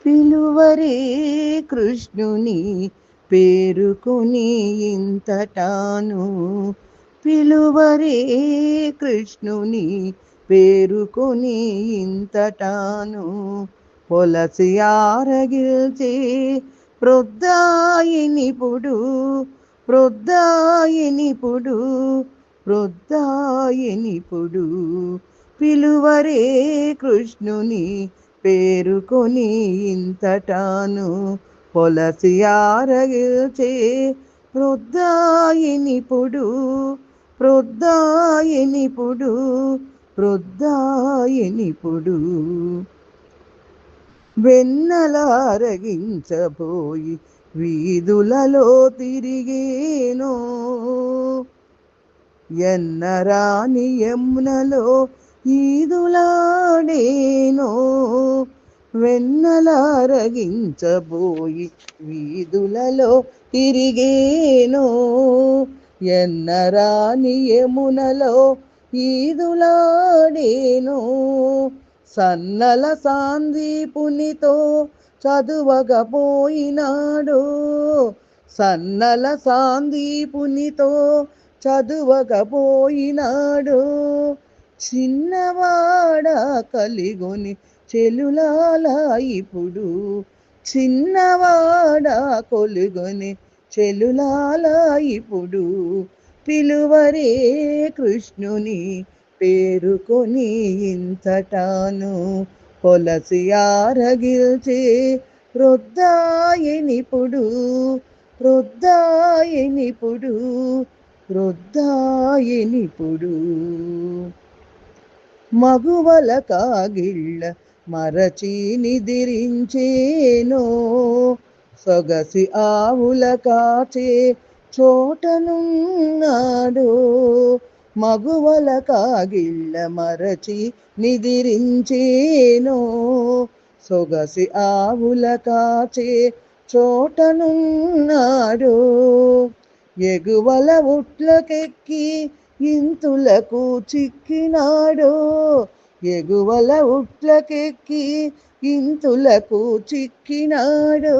పిలువరే కృష్ణుని పేరుకొని ఇంతటాను. పిలువరే కృష్ణుని పేరుకొని ఇంతటాను. పొలసి ఆరగిల్చే ప్రొద్దాయినిపుడు, ప్రొద్దాయినిపుడు, ప్రొద్దాయినిపుడు. పిలువరే కృష్ణుని పేరుకొని ఇంతటాను. పొలసి ఆరగిల్చే ప్రొద్దాయినిపుడు, ప్రొద్దాయినిపుడు, ప్రొద్దాయినిపుడు. వెన్నలారగించబోయి వీధులలో తిరిగేనో, ఎన్నరాని యమునలో ఈదులాడేనో. వెన్నలారగించబోయి వీధులలో తిరిగేనో, ఎన్నరాని యమునలో ఈదులాడేనో. సన్నల సాందీపునితో చదువగపోయినాడో, సన్నల సాందీపునితో చదువగపోయినాడో. చిన్నవాడ కలిగొని చెలులాల ఇప్పుడు, చిన్నవాడ కొలుగొని చెలులాల ఇప్పుడు. పిలువరే కృష్ణుని పేరుకొని ఇంతటాను. పొలసి ఆరగిల్చే ప్రొద్దాయినిపుడు, ప్రొద్దాయినిపుడు, ప్రొద్దాయినిపుడు. మగువల కాగిళ్ళ మరచి నిదిరించేనో, సొగసి ఆవుల కాచే చోటనున్నాడో. మగువల కాగిళ్ళ మరచి నిదిరించేనో, సొగసి ఆవుల కాచే చోటనున్నాడో. ఎగువల ఉట్లకెక్కి ఇంతులకు చిక్కినాడో, ఎగువల ఉట్లకెక్కి ఇంతులకు చిక్కినాడో.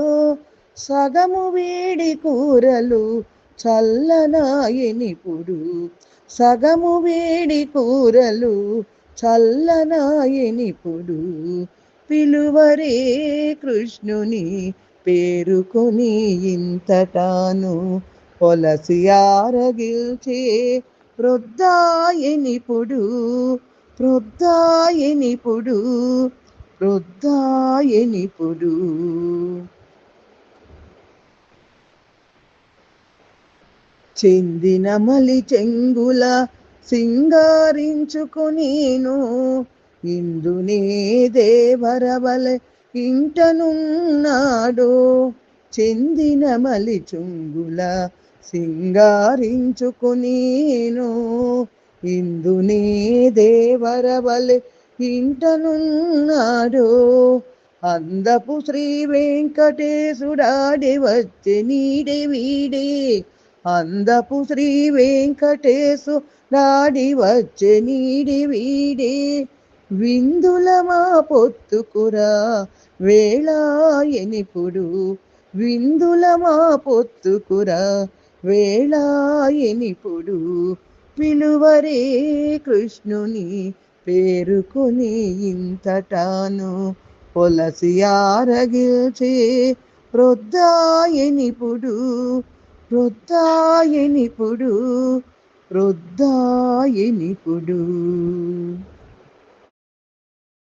సగము వేడి కూరలు చల్లనాయనిపుడు, సగము వేడి కూరలు చల్లనాయనిపుడు. పిలువరే కృష్ణుని పేరుకొని ఇంతటాను. పొలసి ఆరగిల్చే ప్రొద్దాయినిపుడు, ప్రొద్దాయినిపుడు, ప్రొద్దాయినిపుడు. చెందిన మలి చెంగుల సింగారించుకొనేను, ఇందునే దేవరవలె ఇంటనున్నాడో. చెందిన మలి చెంగుల సింగారించుకొనేను, ఇందునే దేవరవలె ఇంటనున్నాడో. అందపు శ్రీ వెంకటేశుడాడి వచ్చే నీడే వీడే, అందపు శ్రీ వెంకటేశు నాడి వచ్చే నీడి వీడే. విందుల మా పొత్తుకురా వేళాయనిపుడు, విందుల మా పొత్తుకురా వేళాయనిపుడు. పిలువరే కృష్ణుని పేరుకొని ఇంతటాను. పొలసి ఆరగిల్చే ప్రొద్దాయినిపుడు, ప్రొద్దాయినిపుడు, ప్రొద్దాయినిపుడు.